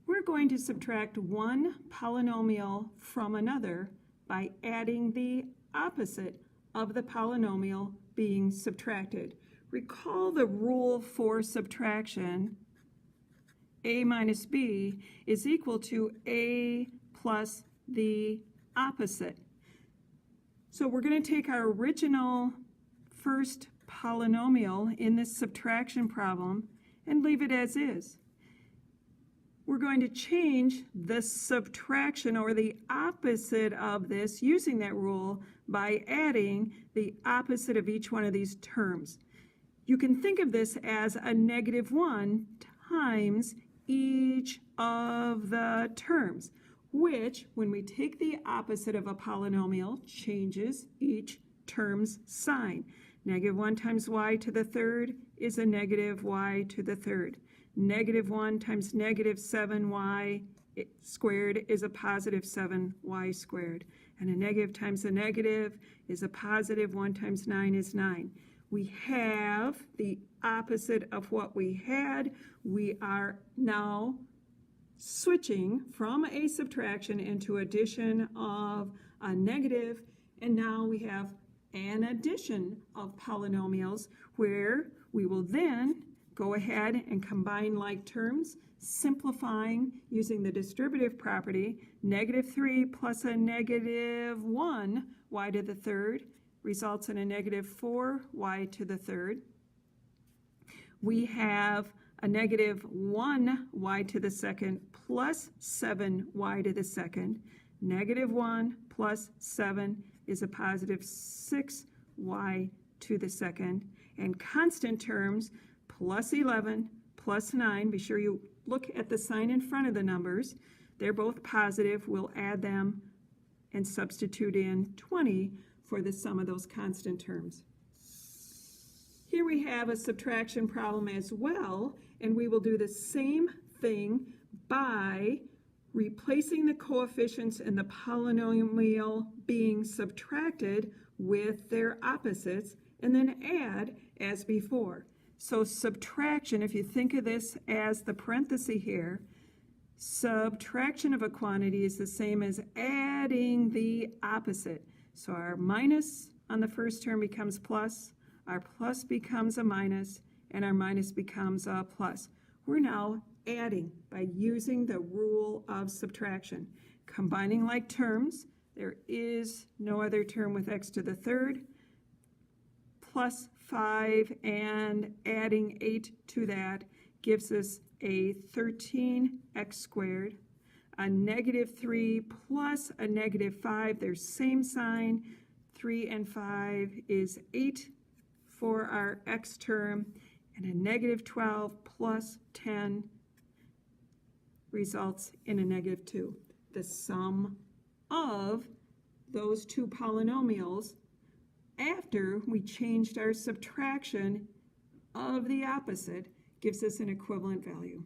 We're going to subtract one polynomial from another by adding the opposite of the polynomial being subtracted. Recall the rule for subtraction. A minus B is equal to A plus the opposite. So we're going to take our original first polynomial in this subtraction problem and leave it as is. We're going to change the subtraction or the opposite of this using that rule by adding the opposite of each one of these terms. You can think of this as a -1 times each of the terms, which, when we take the opposite of a polynomial, changes each term's sign. -1 times y to the third is a -y to the third. -1 times -7y squared is a +7y squared. And a negative times a negative is a positive. 1 times 9 is 9. We have the opposite of what we had. We are now switching from a subtraction into addition of a negative, and now we have an addition of polynomials where we will then go ahead and combine like terms, simplifying using the distributive property. -3 plus a -1 y to the third results in a -4 y to the third. We have a -1 y to the second plus 7 y to the second. -1 plus 7 is a +6 y to the second. And constant terms, plus 11 plus 9, be sure you look at the sign in front of the numbers. They're both positive. We'll add them and substitute in 20 for the sum of those constant terms. Here we have a subtraction problem as well, and we will do the same thing by replacing the coefficients in the polynomial being subtracted with their opposites, and then add as before. So subtraction, if you think of this as the parenthesis here, subtraction of a quantity is the same as adding the opposite. So our minus on the first term becomes plus, our plus becomes a minus, and our minus becomes a plus. We're now adding by using the rule of subtraction. Combining like terms, there is no other term with x to the third, plus 5 and adding 8 to that gives us a 13x squared. A -3 plus a -5, they're same sign. 3 and 5 is 8 for our x term, and a -12 plus 10 results in a -2. The sum of those two polynomials after we changed our subtraction of the opposite gives us an equivalent value.